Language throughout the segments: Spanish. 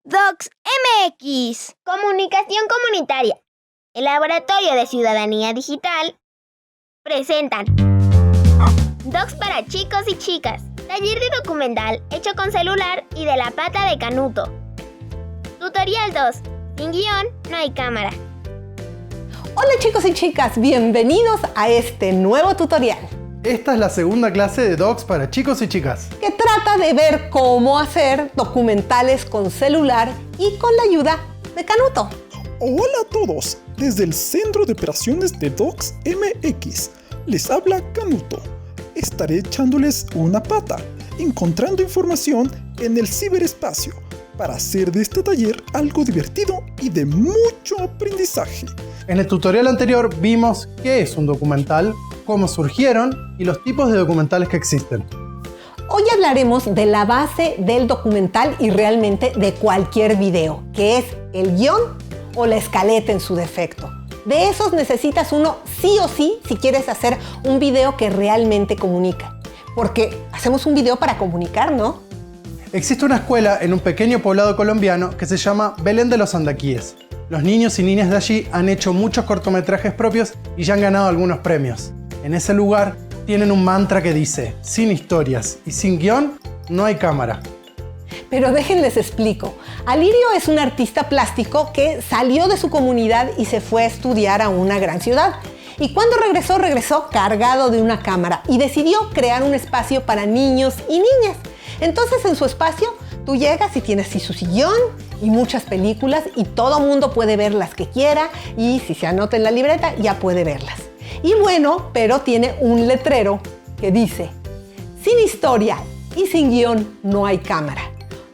Docs MX. Comunicación comunitaria. El Laboratorio de Ciudadanía Digital presentan Docs para chicos y chicas. Taller de documental hecho con celular y de la pata de Canuto. Tutorial 2. Sin guión, no hay cámara. Hola chicos y chicas, bienvenidos a este nuevo tutorial. Esta es la segunda clase de Docs para chicos y chicas, Que trata de ver cómo hacer documentales con celular y con la ayuda de Canuto. Hola a todos, desde el Centro de Operaciones de Docs MX, les habla Canuto. Estaré echándoles una pata, encontrando información en el ciberespacio, para hacer de este taller algo divertido y de mucho aprendizaje. En el tutorial anterior vimos qué es un documental, cómo surgieron y los tipos de documentales que existen. Hoy hablaremos de la base del documental y realmente de cualquier video, que es el guión o la escaleta en su defecto. De esos necesitas uno sí o sí si quieres hacer un video que realmente comunica. Porque hacemos un video para comunicar, ¿no? Existe una escuela en un pequeño poblado colombiano que se llama Belén de los Andaquíes. Los niños y niñas de allí han hecho muchos cortometrajes propios y ya han ganado algunos premios. En ese lugar tienen un mantra que dice: sin historias y sin guión, no hay cámara. Pero déjenles explico. Alirio es un artista plástico que salió de su comunidad y se fue a estudiar a una gran ciudad. Y cuando regresó cargado de una cámara y decidió crear un espacio para niños y niñas. Entonces en su espacio tú llegas y tienes su sillón y muchas películas y todo mundo puede ver las que quiera y si se anota en la libreta ya puede verlas. Y bueno, pero tiene un letrero que dice: sin historia y sin guión no hay cámara.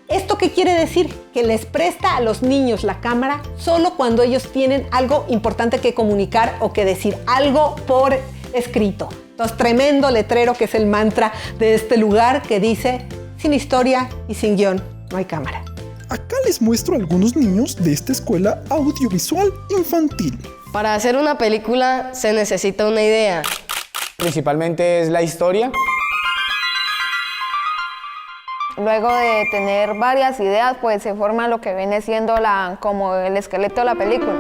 ¿Esto qué quiere decir? Que les presta a los niños la cámara solo cuando ellos tienen algo importante que comunicar o que decir, algo por escrito. Entonces, tremendo letrero que es el mantra de este lugar que dice: sin historia y sin guión no hay cámara. Acá les muestro a algunos niños de esta escuela audiovisual infantil. Para hacer una película se necesita una idea. Principalmente es la historia. Luego de tener varias ideas, pues se forma lo que viene siendo como el esqueleto de la película.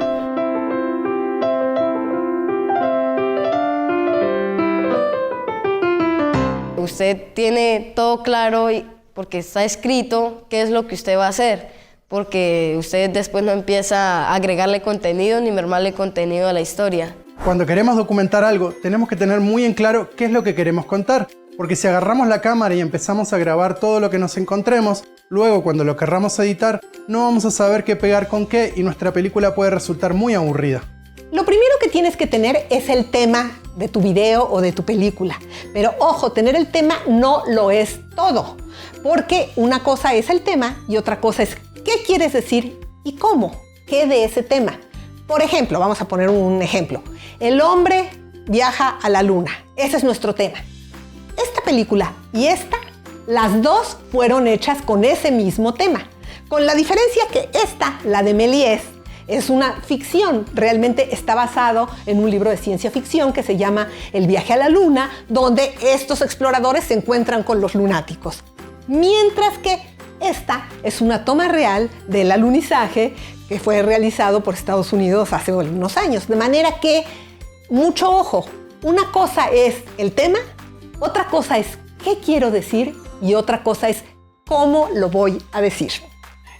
Usted tiene todo claro porque está escrito qué es lo que usted va a hacer, porque usted después no empieza a agregarle contenido ni mermarle contenido a la historia. Cuando queremos documentar algo, tenemos que tener muy en claro qué es lo que queremos contar, porque si agarramos la cámara y empezamos a grabar todo lo que nos encontremos, luego cuando lo querramos editar, no vamos a saber qué pegar con qué y nuestra película puede resultar muy aburrida. Lo primero que tienes que tener es el tema de tu video o de tu película. Pero ojo, tener el tema no lo es todo. Porque una cosa es el tema y otra cosa es qué quieres decir y cómo. ¿Qué de ese tema? Por ejemplo, vamos a poner un ejemplo. El hombre viaja a la luna. Ese es nuestro tema. Esta película y esta, las dos fueron hechas con ese mismo tema. Con la diferencia que esta, la de Méliès, es una ficción, realmente está basado en un libro de ciencia ficción que se llama El viaje a la luna, donde estos exploradores se encuentran con los lunáticos. Mientras que esta es una toma real del alunizaje que fue realizado por Estados Unidos hace unos años. De manera que, mucho ojo, una cosa es el tema, otra cosa es qué quiero decir y otra cosa es cómo lo voy a decir.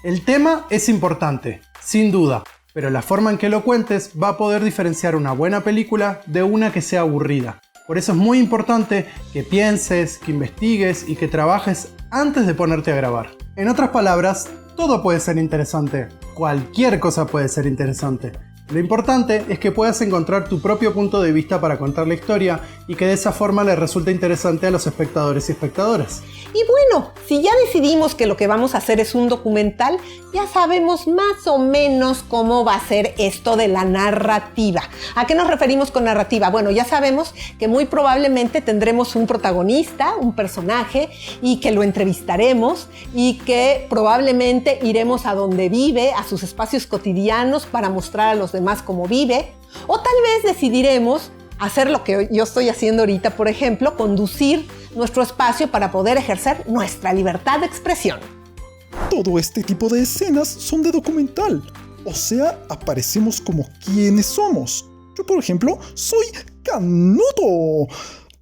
El tema es importante, sin duda, pero la forma en que lo cuentes va a poder diferenciar una buena película de una que sea aburrida. Por eso es muy importante que pienses, que investigues y que trabajes antes de ponerte a grabar. En otras palabras, todo puede ser interesante, cualquier cosa puede ser interesante. Lo importante es que puedas encontrar tu propio punto de vista para contar la historia y que de esa forma le resulte interesante a los espectadores y espectadoras. Y bueno, si ya decidimos que lo que vamos a hacer es un documental, ya sabemos más o menos cómo va a ser esto de la narrativa. ¿A qué nos referimos con narrativa? Bueno, ya sabemos que muy probablemente tendremos un protagonista, un personaje, y que lo entrevistaremos y que probablemente iremos a donde vive, a sus espacios cotidianos para mostrar a los demás cómo vive. O tal vez decidiremos hacer lo que yo estoy haciendo ahorita, por ejemplo, conducir nuestro espacio para poder ejercer nuestra libertad de expresión. Todo este tipo de escenas son de documental. O sea, aparecemos como quienes somos. Yo, por ejemplo, soy Canuto.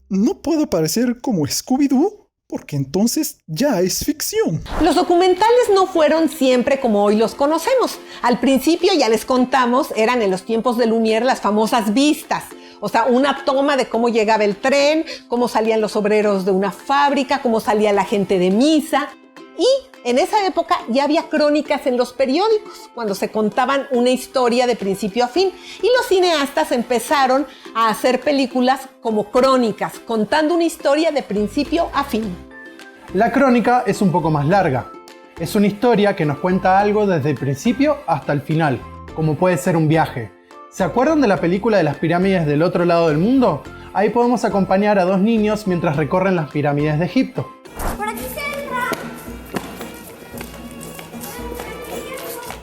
No puedo aparecer como Scooby-Doo porque entonces ya es ficción. Los documentales no fueron siempre como hoy los conocemos. Al principio, ya les contamos, eran en los tiempos de Lumière las famosas vistas. O sea, una toma de cómo llegaba el tren, cómo salían los obreros de una fábrica, cómo salía la gente de misa. Y en esa época ya había crónicas en los periódicos, cuando se contaban una historia de principio a fin. Y los cineastas empezaron a hacer películas como crónicas, contando una historia de principio a fin. La crónica es un poco más larga. Es una historia que nos cuenta algo desde el principio hasta el final, como puede ser un viaje. ¿Se acuerdan de la película de las pirámides del otro lado del mundo? Ahí podemos acompañar a dos niños mientras recorren las pirámides de Egipto.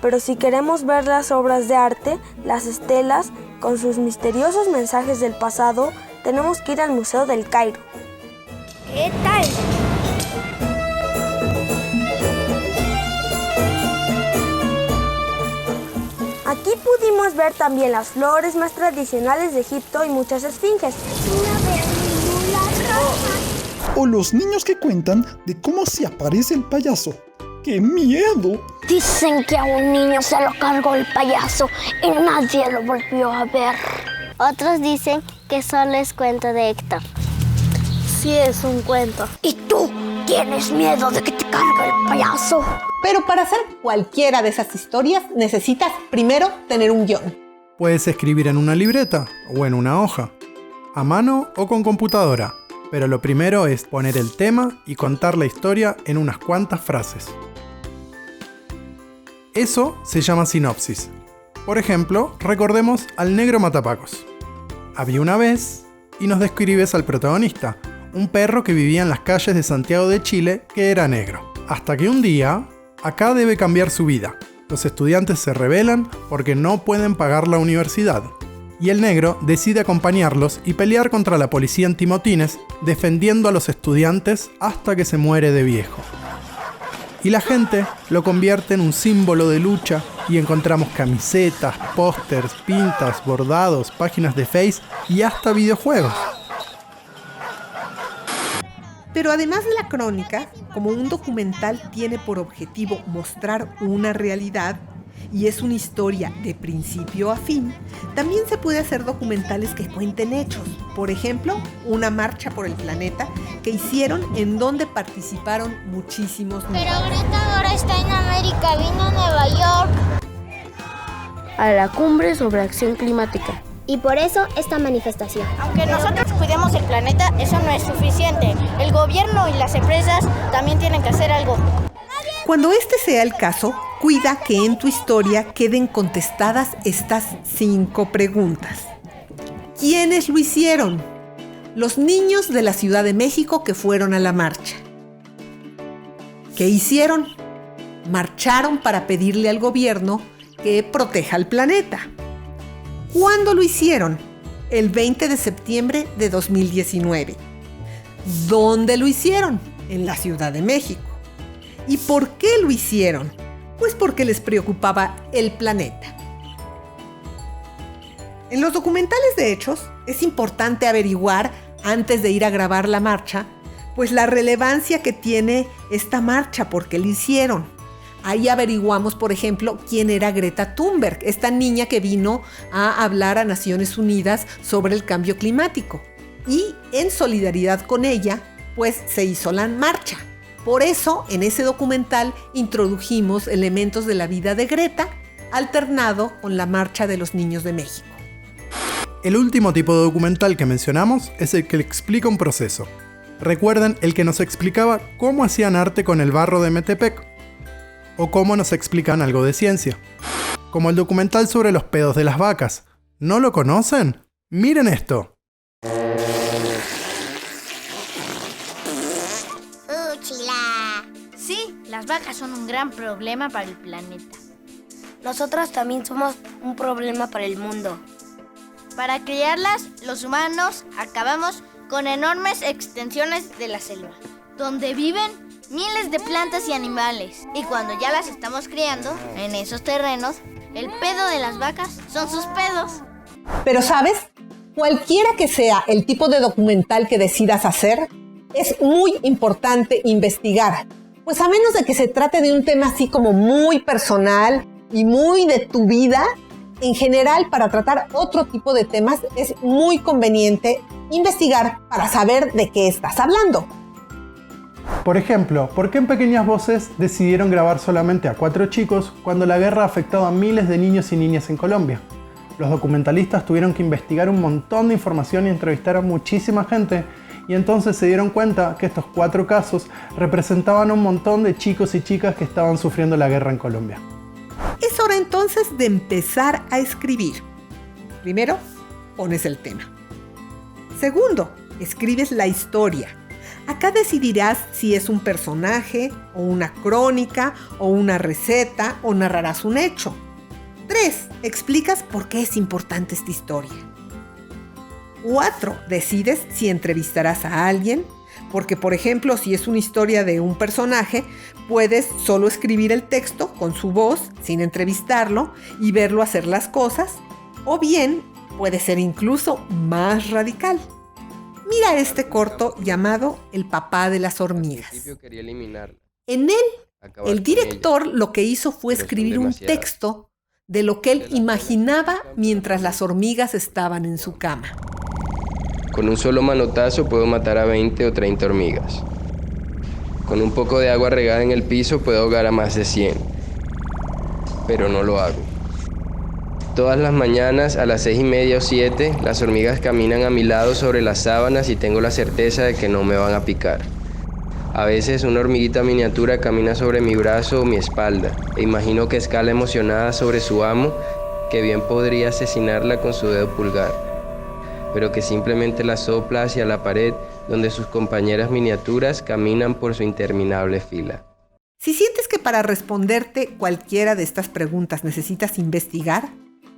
Pero si queremos ver las obras de arte, las estelas, con sus misteriosos mensajes del pasado, tenemos que ir al Museo del Cairo. ¿Qué tal? Aquí pudimos ver también las flores más tradicionales de Egipto y muchas esfinges. O los niños que cuentan de cómo se aparece el payaso. ¡Qué miedo! Dicen que a un niño se lo cargó el payaso y nadie lo volvió a ver. Otros dicen que solo es cuento de Héctor. Sí, es un cuento. ¿Y tú tienes miedo de que te cargue el payaso? Pero para hacer cualquiera de esas historias necesitas primero tener un guión. Puedes escribir en una libreta o en una hoja, a mano o con computadora, pero lo primero es poner el tema y contar la historia en unas cuantas frases. Eso se llama sinopsis. Por ejemplo, recordemos al negro matapacos. Había una vez, y nos describes al protagonista, un perro que vivía en las calles de Santiago de Chile que era negro. Hasta que un día, acá debe cambiar su vida. Los estudiantes se rebelan porque no pueden pagar la universidad. Y el negro decide acompañarlos y pelear contra la policía antimotines, defendiendo a los estudiantes hasta que se muere de viejo. Y la gente lo convierte en un símbolo de lucha y encontramos camisetas, pósters, pintas, bordados, páginas de Face y hasta videojuegos. Pero además de la crónica, como un documental tiene por objetivo mostrar una realidad y es una historia de principio a fin, también se puede hacer documentales que cuenten hechos. Por ejemplo, una marcha por el planeta que hicieron en donde participaron muchísimos niños. Pero Greta ahora está en América, vino a Nueva York. A la cumbre sobre acción climática. Y por eso esta manifestación. Aunque nosotros cuidemos el planeta, eso no es suficiente. El gobierno y las empresas también tienen que hacer algo. Cuando este sea el caso, cuida que en tu historia queden contestadas estas 5 preguntas. ¿Quiénes lo hicieron? Los niños de la Ciudad de México que fueron a la marcha. ¿Qué hicieron? Marcharon para pedirle al gobierno que proteja al planeta. ¿Cuándo lo hicieron? El 20 de septiembre de 2019. ¿Dónde lo hicieron? En la Ciudad de México. ¿Y por qué lo hicieron? Pues porque les preocupaba el planeta. En los documentales de hechos es importante averiguar, antes de ir a grabar la marcha, pues la relevancia que tiene esta marcha, por qué la hicieron. Ahí averiguamos, por ejemplo, quién era Greta Thunberg, esta niña que vino a hablar a Naciones Unidas sobre el cambio climático. Y en solidaridad con ella, pues se hizo la marcha. Por eso, en ese documental introdujimos elementos de la vida de Greta, alternado con la marcha de los niños de México. El último tipo de documental que mencionamos es el que explica un proceso. Recuerden el que nos explicaba cómo hacían arte con el barro de Metepec, o cómo nos explican algo de ciencia. Como el documental sobre los pedos de las vacas. ¿No lo conocen? ¡Miren esto! Sí, las vacas son un gran problema para el planeta. Nosotros también somos un problema para el mundo. Para criarlas, los humanos acabamos con enormes extensiones de la selva, donde viven miles de plantas y animales. Y cuando ya las estamos criando, en esos terrenos, el pedo de las vacas son sus pedos. Pero ¿sabes? Cualquiera que sea el tipo de documental que decidas hacer, es muy importante investigar. Pues a menos de que se trate de un tema así como muy personal y muy de tu vida, en general para tratar otro tipo de temas es muy conveniente investigar para saber de qué estás hablando. Por ejemplo, ¿por qué en Pequeñas Voces decidieron grabar solamente a 4 chicos cuando la guerra afectaba a miles de niños y niñas en Colombia? Los documentalistas tuvieron que investigar un montón de información y entrevistar a muchísima gente, y entonces se dieron cuenta que estos 4 casos representaban un montón de chicos y chicas que estaban sufriendo la guerra en Colombia. Es hora entonces de empezar a escribir. Primero, pones el tema. Segundo, escribes la historia. Acá decidirás si es un personaje, o una crónica, o una receta, o narrarás un hecho. 3. Explicas por qué es importante esta historia. 4. Decides si entrevistarás a alguien, porque por ejemplo, si es una historia de un personaje, puedes solo escribir el texto con su voz, sin entrevistarlo, y verlo hacer las cosas, o bien puede ser incluso más radical. Mira este corto llamado El papá de las hormigas. En él, el director lo que hizo fue escribir un texto de lo que él imaginaba mientras las hormigas estaban en su cama. Con un solo manotazo puedo matar a 20 o 30 hormigas. Con un poco de agua regada en el piso puedo ahogar a más de 100. Pero no lo hago. Todas las mañanas a las 6:30 o 7, las hormigas caminan a mi lado sobre las sábanas y tengo la certeza de que no me van a picar. A veces una hormiguita miniatura camina sobre mi brazo o mi espalda e imagino que escala emocionada sobre su amo, que bien podría asesinarla con su dedo pulgar, pero que simplemente la sopla hacia la pared donde sus compañeras miniaturas caminan por su interminable fila. Si sientes que para responderte cualquiera de estas preguntas necesitas investigar,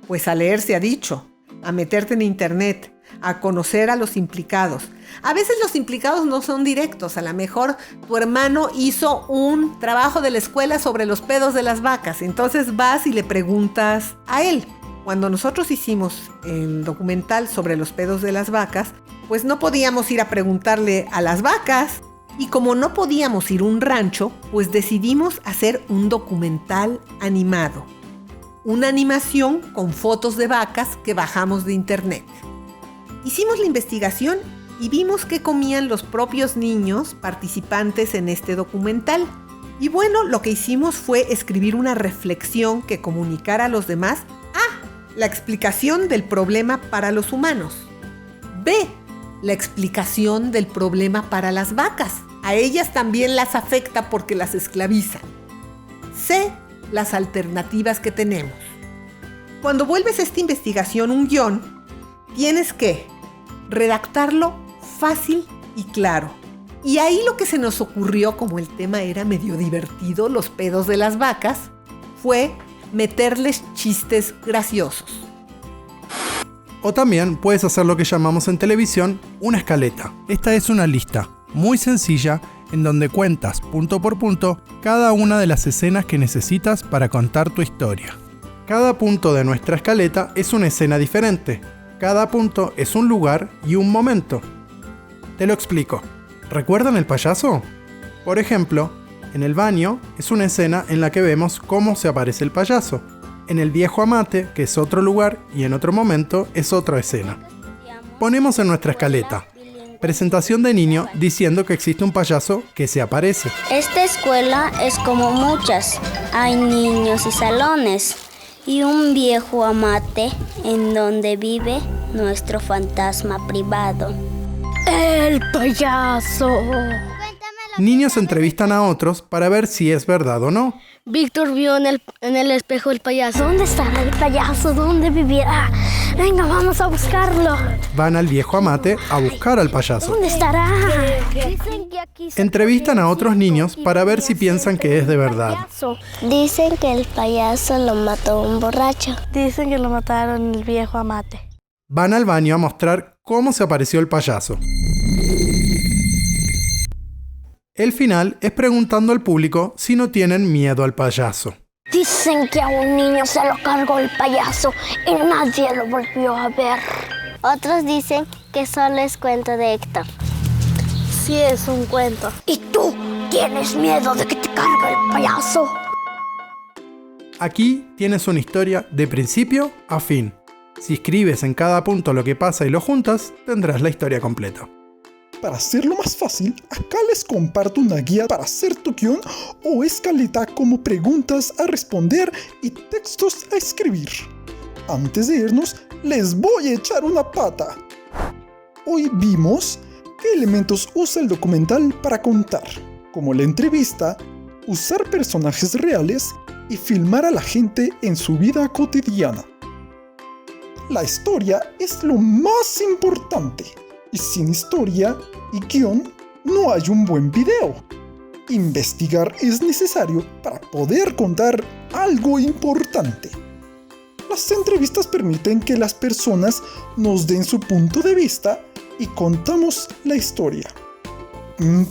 pues a leer se ha dicho, a meterte en internet, a conocer a los implicados. A veces los implicados no son directos, a lo mejor tu hermano hizo un trabajo de la escuela sobre los pedos de las vacas, entonces vas y le preguntas a él. Cuando nosotros hicimos el documental sobre los pedos de las vacas, pues no podíamos ir a preguntarle a las vacas, y como no podíamos ir a un rancho, pues decidimos hacer un documental animado. Una animación con fotos de vacas que bajamos de internet. Hicimos la investigación y vimos qué comían los propios niños participantes en este documental. Y bueno, lo que hicimos fue escribir una reflexión que comunicara a los demás A. La explicación del problema para los humanos. B. La explicación del problema para las vacas. A ellas también las afecta porque las esclavizan. C. Las alternativas que tenemos. Cuando vuelves a esta investigación un guión, tienes que redactarlo fácil y claro. Y ahí lo que se nos ocurrió, como el tema era medio divertido, los pedos de las vacas, fue meterles chistes graciosos. O también puedes hacer lo que llamamos en televisión una escaleta. Esta es una lista muy sencilla en donde cuentas punto por punto cada una de las escenas que necesitas para contar tu historia. Cada punto de nuestra escaleta es una escena diferente. Cada punto es un lugar y un momento. Te lo explico. ¿Recuerdan el payaso? Por ejemplo, en el baño es una escena en la que vemos cómo se aparece el payaso. En el viejo amate, que es otro lugar, y en otro momento es otra escena. Ponemos en nuestra escaleta presentación de niño diciendo que existe un payaso que se aparece. Esta escuela es como muchas. Hay niños y salones y un viejo amate en donde vive nuestro fantasma privado. ¡El payaso! Niños entrevistan a otros para ver si es verdad o no. Víctor vio en el espejo el payaso. ¿Dónde estará el payaso? ¿Dónde vivirá? Venga, vamos a buscarlo. Van al viejo amate a buscar al payaso. ¿Dónde estará? Entrevistan a otros niños para ver si piensan que es de verdad. Dicen que el payaso lo mató un borracho. Dicen que lo mataron el viejo amate. Van al baño a mostrar cómo se apareció el payaso. El final es preguntando al público si no tienen miedo al payaso. Dicen que a un niño se lo cargó el payaso y nadie lo volvió a ver. Otros dicen que solo es cuento de Héctor. Sí, es un cuento. ¿Y tú tienes miedo de que te cargue el payaso? Aquí tienes una historia de principio a fin. Si escribes en cada punto lo que pasa y lo juntas, tendrás la historia completa. Para hacerlo más fácil, acá les comparto una guía para hacer tu guión o escaleta como preguntas a responder y textos a escribir. Antes de irnos, les voy a echar una pata. Hoy vimos qué elementos usa el documental para contar, como la entrevista, usar personajes reales y filmar a la gente en su vida cotidiana. La historia es lo más importante. Y sin historia y guión no hay un buen video. Investigar es necesario para poder contar algo importante. Las entrevistas permiten que las personas nos den su punto de vista y contamos la historia.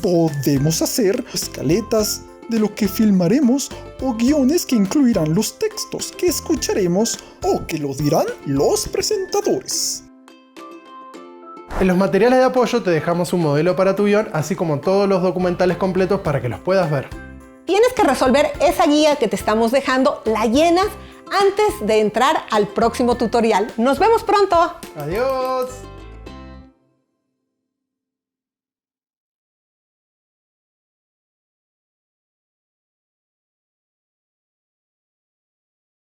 Podemos hacer escaletas de lo que filmaremos o guiones que incluirán los textos que escucharemos o que lo dirán los presentadores. En los materiales de apoyo te dejamos un modelo para tu guión, así como todos los documentales completos para que los puedas ver. Tienes que resolver esa guía que te estamos dejando, la llenas antes de entrar al próximo tutorial. ¡Nos vemos pronto! ¡Adiós!